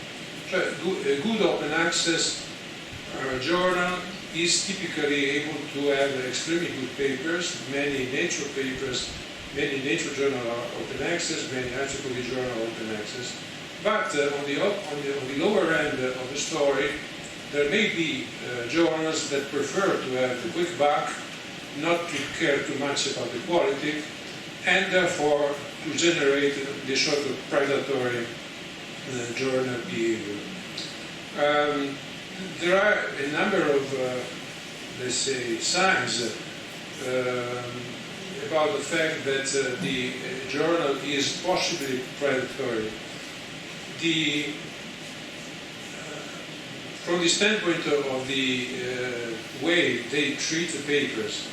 So a good open access journal is typically able to have extremely good papers, many nature papers, many nature journal are open access, many IEEE journal are open access. But on the lower end of the story, there may be journals that prefer to have the quick buck, not to care too much about the quality, and therefore to generate the sort of predatory journal behavior. There are a number of, let's say, signs about the fact that the journal is possibly predatory. From the standpoint of the way they treat the papers,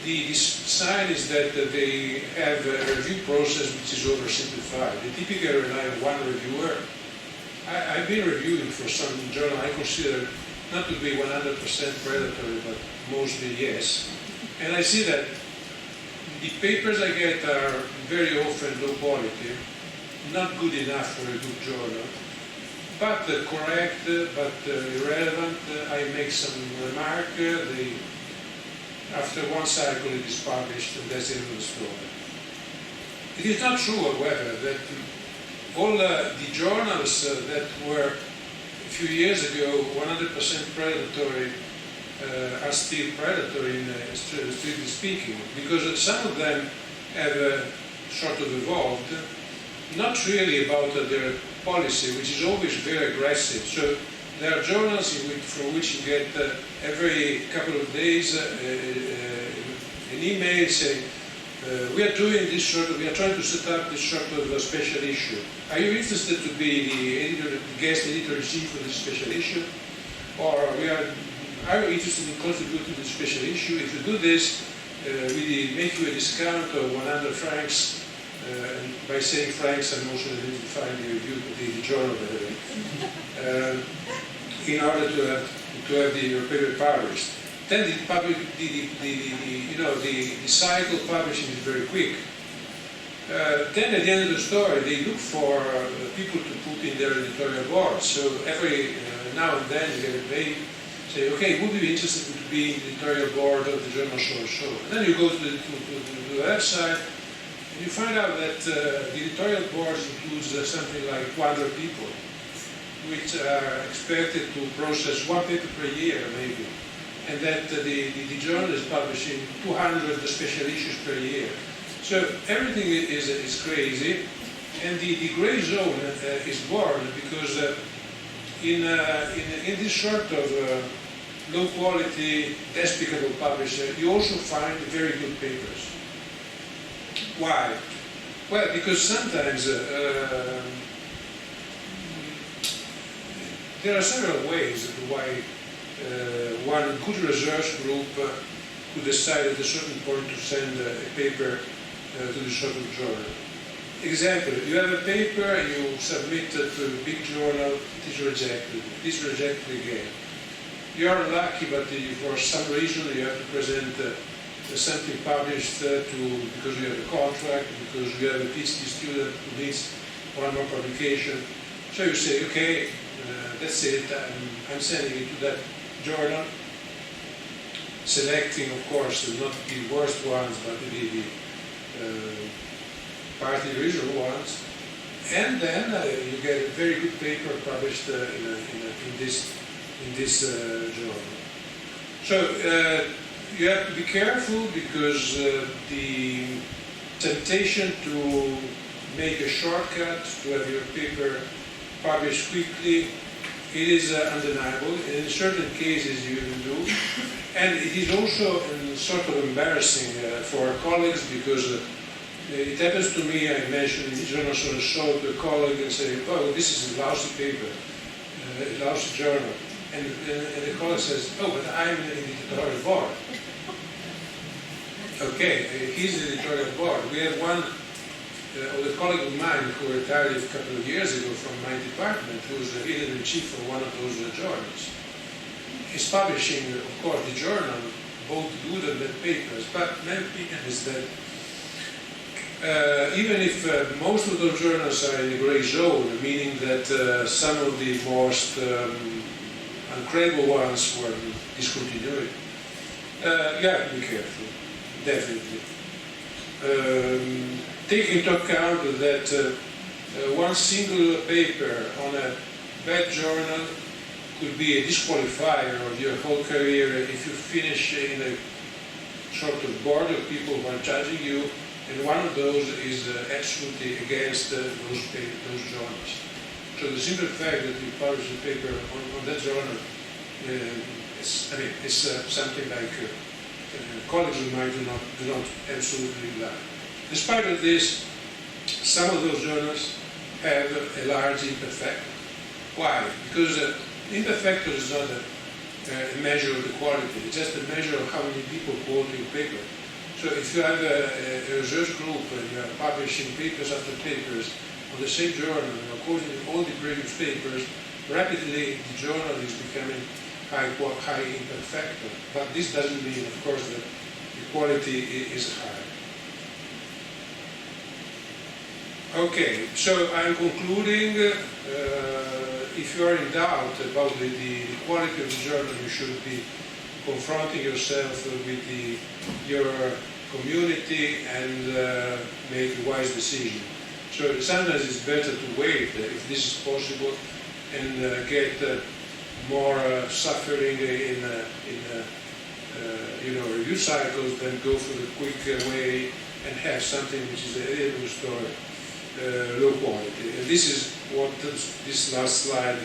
the sign is that they have a review process which is oversimplified. They typically rely on one reviewer. I've been reviewing for some journal I consider not to be 100% predatory, but mostly yes. And I see that the papers I get are very often low quality, not good enough for a good journal, but correct, but irrelevant. I make some remark. After one cycle it is published, and that's the end of the story. It is not true, however, that all the journals that were a few years ago 100% predatory are still predatory, strictly speaking, because some of them have sort of evolved, not really about their policy, which is always very aggressive. So there are journals from which you get every couple of days an email saying, we are doing this we are trying to set up this sort of special issue. Are you interested to be the guest editor-in-chief of this special issue? Or are you interested in contributing to the special issue? If you do this, we make you a discount of 100 francs. And by saying francs, I'm also identifying the review, the journal, by the way, in order to have your paper published. Then the cycle publishing is very quick. Then at the end of the story, they look for people to put in their editorial board. So every now and then they say, okay, would you be interested to be in the editorial board of the journal so-and-so? And then you go to the website, and you find out that the editorial board includes something like 200 people, which are expected to process one paper per year, maybe. And that the journal is publishing 200 special issues per year. So everything is crazy, and the gray zone is born because in this sort of low quality, despicable publisher, you also find very good papers. Why? Well, because sometimes there are several ways why one good research group could decide at a certain point to send a paper to the certain journal. Example, you have a paper, you submit it to a big journal, it is rejected. It is rejected again. You are lucky, but for some reason you have to present something published because you have a contract, because you have a PhD student who needs one more publication. So you say, okay, that's it, I'm sending it to that journal, selecting, of course, not the worst ones, but the partly original ones, and then you get a very good paper published in this journal. So you have to be careful because the temptation to make a shortcut to have your paper published quickly, it is undeniable. In certain cases you even do. And it is also sort of embarrassing for our colleagues because it happens to me, I mentioned in the journal so to a colleague and say, oh, this is a lousy paper, a lousy journal. And the colleague says, oh, but I'm in the editorial board. Okay, he's in the editorial board. We had one a colleague of mine who retired a couple of years ago from my department, who was the editor-in-chief of one of those journals. He's publishing, of course, the journal, both good and bad papers, but my opinion is that even if most of those journals are in the gray zone, meaning that some of the most uncredible ones were discontinued, you have to be careful, definitely. Take into account that one single paper on a bad journal could be a disqualifier of your whole career if you finish in a sort of board of people who are judging you, and one of those is absolutely against those journals. So the simple fact that you publish a paper on that journal, it's something like colleagues of mine do not absolutely like. Despite of this, some of those journals have a large imperfecta. Why? Because imperfecta is not a measure of the quality. It's just a measure of how many people quote your paper. So if you have a research group and you are publishing papers after papers on the same journal, and according to all the previous papers, rapidly the journal is becoming high impact factor. But this doesn't mean, of course, that the quality is high. Okay, so I'm concluding. If you are in doubt about the quality of the journal, you should be confronting yourself with your community and make a wise decision. So sometimes it's better to wait if this is possible and get more suffering in review cycles than go for the quick way and have something which is a little story. Low quality. And this is what this last slide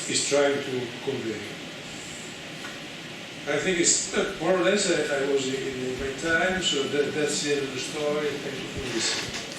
is trying to convey. I think it's more or less that I was in my time, so that's the end of the story. Thank you for listening.